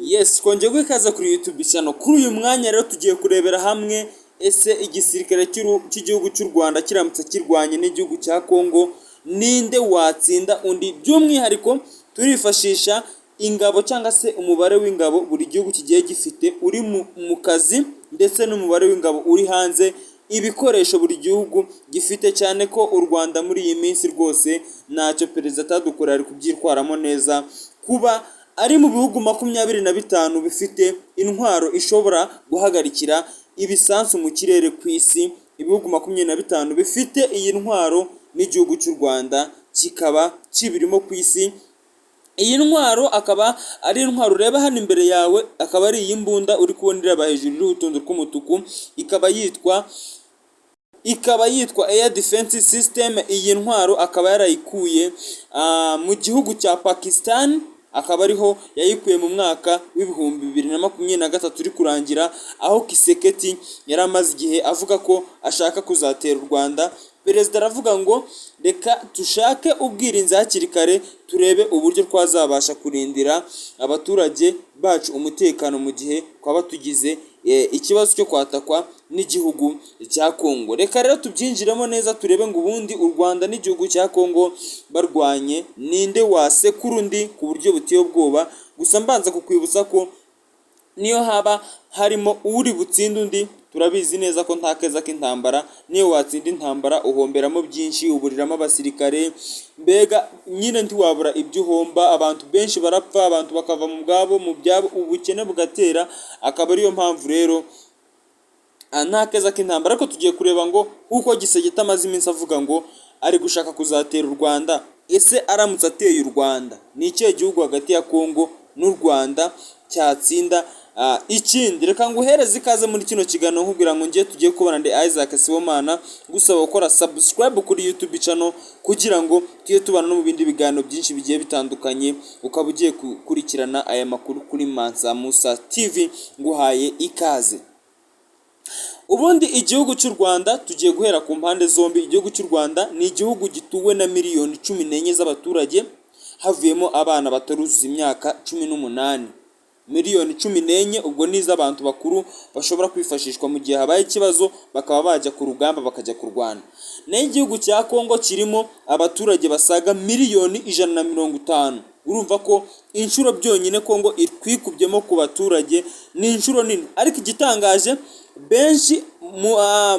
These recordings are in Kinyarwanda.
Yes, twongeye gukaza kuri YouTube channel. Kuri uyu mwanya rero tugiye kurebera hamwe ese igisirikare cy'igihugu cy'u Rwanda kiramutse kirwanye n'igihugu cya Kongo ninde watsinda undi. By'umwihariko turifashisha ingabo cyangwa se umubare w'ingabo buri gihugu kigiye gifite uri mu kazi ndetse n'umubare w'ingabo uri hanze, ibikoresho buri gihugu gifite, cyane ko u Rwanda muri iyi minsi rwose ntacyo perezida atadukorera ari kubyitwaramo neza, kuba ari mu bihugu 25 bifite intwaro ishobora guhagarikira ibisansu mu kirere ku isi. Ibihugu 25 bifite iyi ntwaro n'igihugu cy'u Rwanda kikaba kibirimo ku isi. Iyi ntwaro akaba ari intwaro ureba hano imbere yawe, akaba ari iyi mbunda uri kubona ireba hejuru iriho utuntu tw'umutuku, ikaba yitwa Air Defense System. Iyi ntwaro akaba yarayikuye mu gihugu cya Pakistan, akaba ariho yayikuye mu mwaka w'ibihumbi 2023 uri kurangira, aho Kiseketi yari amaze igihe avuga ko ashaka kuzatera u Rwanda. Perezida aravuga ngo reka tushake ubwirinzi hakiri kare, turebe uburyo twazabasha kurindira abaturage bacu umutekano mu gihe twaba tugize ikibazo cyo kwatakwa n'igihugu cya Kongo. Reka rero tubyinjiremo neza turebe ngo ubundi u Rwanda n'igihugu cya Kongo barwanye ninde wasekura undi ku buryo buteye ubwoba. Gusa mbanza kukwibutsa ko niyo haba harimo uri butsinde undi, turabizi neza ko nta keza k'intambara, niyo watsinda intambara uhomberamo byinshi, uburiramo abasirikare, mbega nyine ntiwabura ibyo uhomba. Abantu benshi barapfa, abantu bakava mu bwabo, mu byabo, ubukene bugatera. Akaba ariyo mpamvu rero nta keza k'intambara. Ariko tugiye kureba ngo kuko Gisegeta amaze iminsi avuga ngo ari gushaka kuzatera u Rwanda, ese aramutse ateye u Rwanda ni ikihe gihugu hagati ya Kongo n'u Rwanda cyatsinda ikindi? Reka nguhereze ikaze muri kino kiganiro nkubwira ngo ngiye tugiye kubana ndi Isaac Sibomana, gusaba gukora subscribe kuri YouTube channel kugira ngo tujye tubana no mu bindi biganiro byinshi bigiye bitandukanye, ukaba ugiye gukurikirana aya makuru kuri Mansa Musa TV. Nguhaye ikaze. Ubundi igihugu cy'u Rwanda tugiye guhera ku mpande zombi. Igihugu cy'u Rwanda ni igihugu gituwe na miliyoni 14 z'abaturage, havuyemo abana bataruzuza imyaka 18. Miliyoni 14 ubwo ni iz'abantu bakuru bashobora kwifashishwa mu gihe habaye ikibazo, bakaba bajya ku rugamba bakajya kurwana. Naho igihugu cya Kongo kirimo abaturage basaga miliyoni 150. Urumva ko inshuro byonyine Kongo ikwikubyemo ku baturage ni inshuro nini. Ariko igitangaje, benshi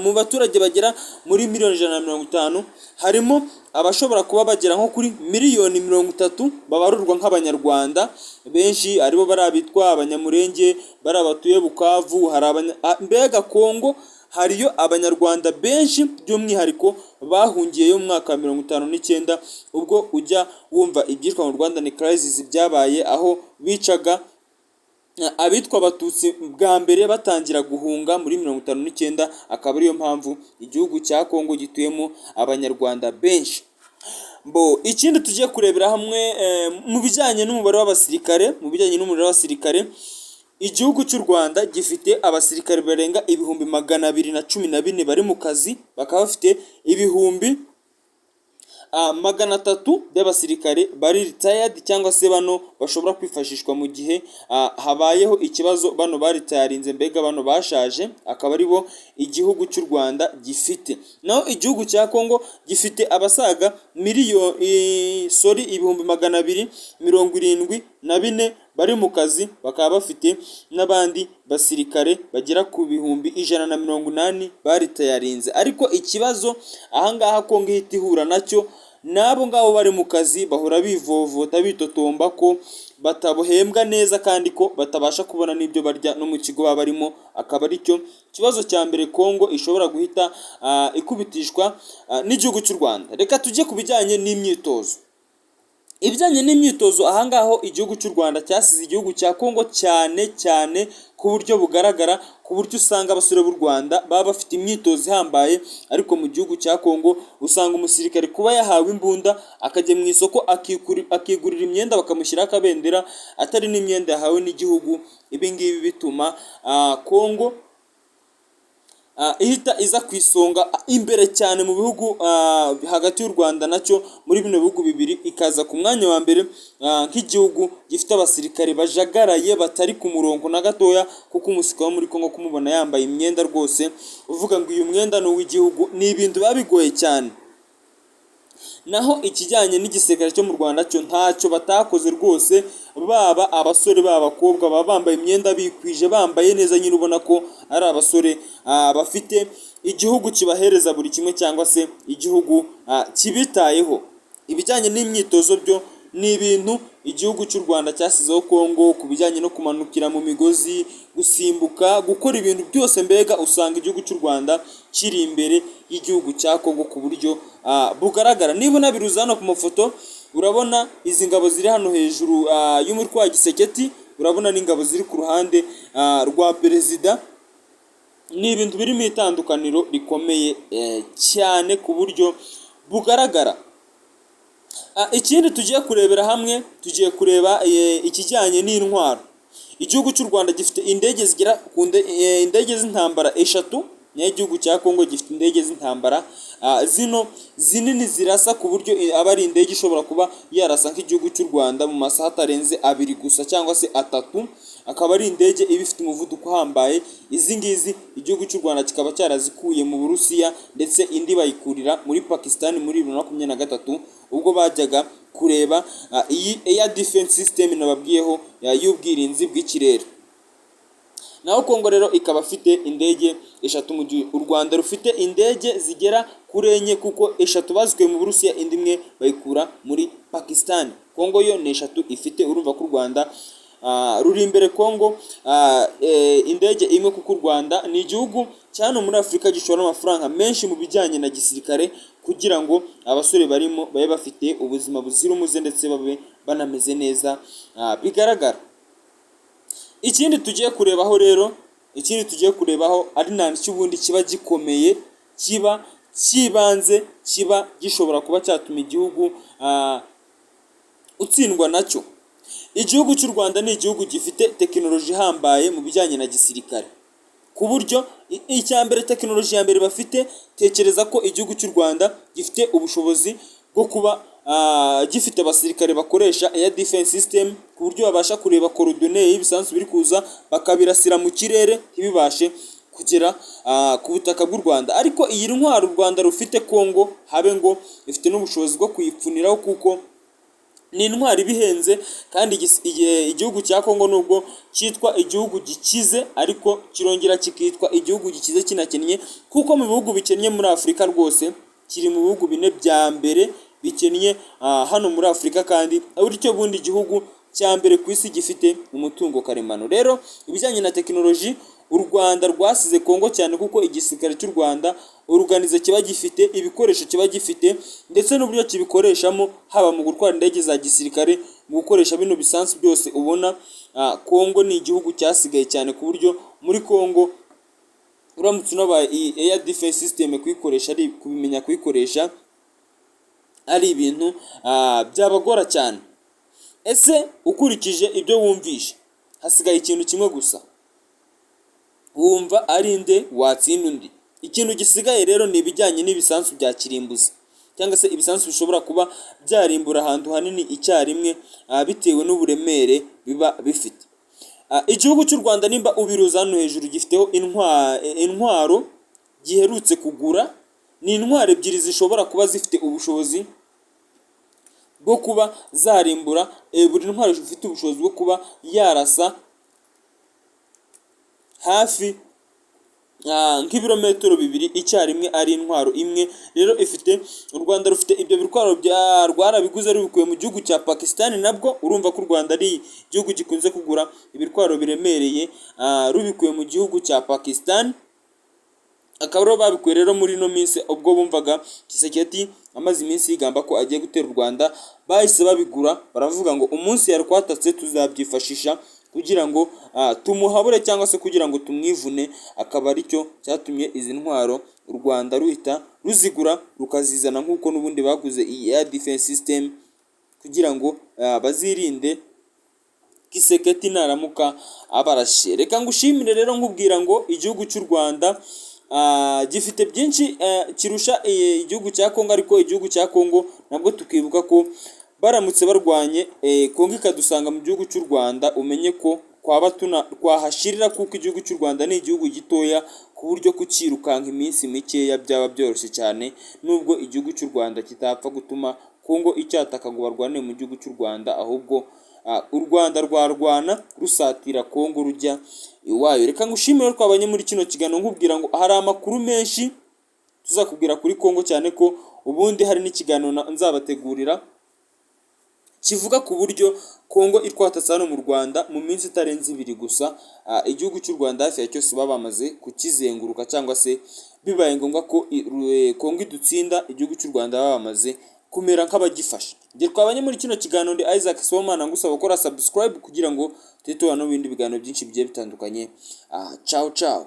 mu baturage bagera muri miliyoni 150 harimo abashobora kuba bagera nko kuri miliyoni 30 babarurwa nk'abanyarwanda. Benshi aribo barabitwa abanyamurenge, barabatuye Bukavu, mbega Kongo hariyo abanyarwanda benshi by'umwihariko bahungiyeyo mu mwaka wa 59. ubwo ujya wumva ibyitwa mu Rwanda ni crisis byabaye, aho bicaga abitwa abatutsi bwa mbere batangira guhunga muri 59. Akaba ariyo mpamvu igihugu cya Kongo gituyemo abanyarwanda benshi. Ikindi tugiye kurebera hamwe mu bijyanye n'umubare w'abasirikare, igihugu cy'u Rwanda gifite abasirikare barenga 214 bari mu kazi, bakaba bafite 300 by'abasirikare bari retired, cyangwa se bano bashobora kwifashishwa mu gihe habayeho ikibazo. Bano baritarinze, mbega bano bashaje, akaba ari bo igihugu cy'u Rwanda gifite. Naho igihugu cya Kongo gifite abasaga 274 bari mu kazi, bakaba bafite n'abandi basirikare bagera ku 180 baritayarinze. Ariko ikibazo ahangaha Kongo ihita ihura nacyo, n'abo ngabo bari mu kazi bahora bivovota bitotomba ko batabuhembwa neza, kandi ko batabasha kubona n'ibyo barya no mu kigo baba barimo. Akaba ari cyo kibazo cya mbere Kongo ishobora guhita ikubitishwa n'igihugu cy'u Rwanda. Reka tujye ku bijyanye n'imyitozo. Ibijyanye n'imyitozo ahangaho igihugu cy'u Rwanda cyasize igihugu cya Kongo cyane ku buryo bugaragara, ku buryo usanga abasore b'u Rwanda baba bafite imyitozo ihambaye. Ariko mu gihugu cya Kongo usanga umusirikare kuba yahawe imbunda akajya mu isoko akigurira imyenda bakamushyiraho akabendera, atari n'imyenda yahawe n'igihugu. Ibi ngibi bituma Kongo ihita iza ku isonga imbere cyane mu bihugu hagati y'u Rwanda nacyo muri bino bihugu bibiri ikaza ku mwanya wa mbere nk'igihugu gifite abasirikare bajagaraye batari ku murongo na gatoya, kuko umusirikare wo muri Kongo kumubona yambaye imyenda rwose uvuga ngo uyu mwenda ni uw'igihugu, ni ibintu biba bigoye cyane. Naho ikijyanye n'igisirikare cyo mu Rwanda cyo ntacyo batakoze rwose, baba abasore baba abakobwa baba bambaye imyenda bikwije bambaye neza, nyine ubona ko ari abasore bafite igihugu kibahereza buri kimwe, cyangwa se igihugu kibitayeho. Ibijyanye n'imyitozo byo ni ibintu igihugu cy'u Rwanda cyasizeho Kongo, ku bijyanye no kumanukira mu migozi, gusimbuka, gukora ibintu byose, mbega usanga igihugu cy'u Rwanda kiri imbere y'igihugu cya Kongo ku buryo bugaragara. Niba unabiruza hano ku mafoto urabona izi ngabo ziri hano hejuru y'umutwe wa Gisekedi, urabona n'ingabo ziri ku ruhande rwa perezida. Ni ibintu birimo itandukaniro rikomeye cyane ku buryo bugaragara. Ikindi tugiye kurebera hamwe, tugiye kureba ikijyanye n'intwaro. Igihugu cy'u Rwanda gifite indege zigera ku indege z'intambara 3, naho igihugu cya Kongo gifite indege z'intambara zino zinini zirasa ku buryo aba ari indege ishobora kuba yarasa nk'igihugu cy'u Rwanda mu masaha atarenze 2 gusa cyangwa se 3, akaba ari indege iba ifite umuvuduko uhambaye. Izi ngizi igihugu cy'u Rwanda kikaba cyarazikuye mu Burusiya, ndetse indi bayikurira muri Pakistan muri 2023 ubwo bajyaga kureba iyi air defense system nababwiyeho y'ubwirinzi bw'ikirere. Naho Kongo rero ikaba ifite indege 3 mu gihe u Rwanda rufite indege zigera kuri 4, kuko 3 bazikuye mu Burusiya, indi imwe bayikura muri Pakistan. Kongo yo ni 3 ifite, urumva ko u Rwanda ruri imbere Kongo indege imwe, kuko u Rwanda ni igihugu cyane muri Afurika gishora amafaranga menshi mu bijyanye na gisirikare, kugira ngo abasore barimo babe bafite ubuzima buzira umuze ndetse babe banameze neza bigaragara. Ikindi tugiye kurebaho rero, ari nta cy'ubundi kiba gikomeye, kiba kibanze, kiba gishobora kuba cyatuma igihugu utsindwa nacyo. Igihugu cy'u Rwanda ni igihugu gifite tekinoloji ihambaye mu bijyanye na gisirikare, ku buryo icya mbere, tekinoloji ya mbere bafite, tekereza ko igihugu cy'u Rwanda gifite ubushobozi bwo kuba gifite abasirikare bakoresha air defense system, ku buryo babasha kureba korodone y'ibisasu biri kuza bakabirasira mu kirere ntibibashe kugera ku butaka bw'u Rwanda. Ariko iyi ntwaro u Rwanda rufite Kongo habe ngo ifite n'ubushobozi bwo kuyipfuniraho, kuko ni intwaro ibihenze, kandi igihugu cya Kongo nubwo cyitwa igihugu gikize, ariko kirongera kikitwa igihugu gikize kinakennye, kuko mu bihugu bikennye muri Afurika rwose kiri mu bihugu 4 bya mbere bikennye hano muri Afurika, kandi ari cyo bundi gihugu cya mbere ku isi gifite umutungo karemano. Rero ibijyanye na tekinoloji u Rwanda rwasize Kongo cyane, kuko igisirikare cy'u Rwanda organize kiba gifite, ibikoresho kiba gifite, ndetse n'uburyo kibikoreshamo, haba mu gutwara indege za gisirikare, mu gukoresha bino bisansi byose ubona. Kongo ni igihugu cyasigaye cyane, ku buryo muri Kongo uramutse unabaye air defense system kuyikoresha, ari kubimenya kuyikoresha, ari ibintu byabagora cyane. Ese ukurikije ibyo wumvishe, hasigaye ikintu kimwe gusa, wumva ari nde watsinda undi? Ikintu gisigaye rero ni ibijyanye n'ibisansu bya kirimbuzi, cyangwa se ibisansu bishobora kuba byarimbura ahantu hanini icyarimwe bitewe n'uburemere biba bifite. Igihugu cy'u Rwanda nimba ubiruza hano hejuru gifiteho intwaro giherutse kugura, ni intwaro 2 zishobora kuba zifite ubushobozi bwo kuba zarimbura, buri ntwaro ifite ubushobozi bwo kuba yarasa hafi nk'ibirometero 2 icyarimwe ari intwaro imwe. Rero ifite u Rwanda rufite ibyo bitwaro rwarabiguze rubikuye mu gihugu cya Pakistan. Nabwo urumva ko u Rwanda ari igihugu gikunze kugura ibitwaro biremereye rubikuye mu gihugu cya Pakistan. Akaba rero babikuye rero muri no minsi, ubwo bumvaga Tshisekedi amaze iminsi yigamba ko agiye gutera u Rwanda, bahise babigura, baravuga ngo umunsi yarwatatse tuzabyifashisha kugira ngo tumuhabure, cyangwa se kugira ngo tumwivune. Akaba aricyo cyatumye izi ntwaro u Rwanda ruhita ruzigura rukazizana, nk'uko n'ubundi baguze iyi air defense system, kugira ngo bazirinde Tshisekedi naramuka abarashe. Reka ngushimire rero nkubwira ngo igihugu cy'u Rwanda gifite byinshi kirusha igihugu cya Kongo, ariko igihugu cya Kongo nabwo tukibuka ko baramutse barwanye Kongo ikadusanga mu gihugu cy'u Rwanda, umenye ko twahashirira, kuko igihugu cy'u Rwanda ni igihugu gitoya ku buryo kucyirukanka iminsi mikeya byaba byoroshye cyane, nubwo igihugu cy'u Rwanda kitapfa gutuma Kongo icyataka ngo barwane mu gihugu cy'u Rwanda, ahubwo u Rwanda rwarwana rusatira Kongo rujya iwayo. Reka ngushimire ko twabanye muri kino kiganiro, nkubwira ngo hari amakuru menshi tuzakubwira kuri Kongo, cyane ko ubundi hari n'ikiganiro nzabategurira kivuga ku buryo Kongo itwatatse hano mu Rwanda mu minsi itarenze 2 gusa. Igihugu cy'u Rwanda hafi ya cyose baba bamaze kukizenguruka, cyangwa se bibaye ngombwa ko Kongo idutsinda, igihugu cy'u Rwanda baba bamaze kumera nk'abagifasha. Ngiye twabanye muri kino kiganiro, ndi Isaac Sibomana, ngusaba gukora subscribe kugira ngo tujye tubana n'ibindi biganiro byinshi bigiye bitandukanye. Ciao ciao.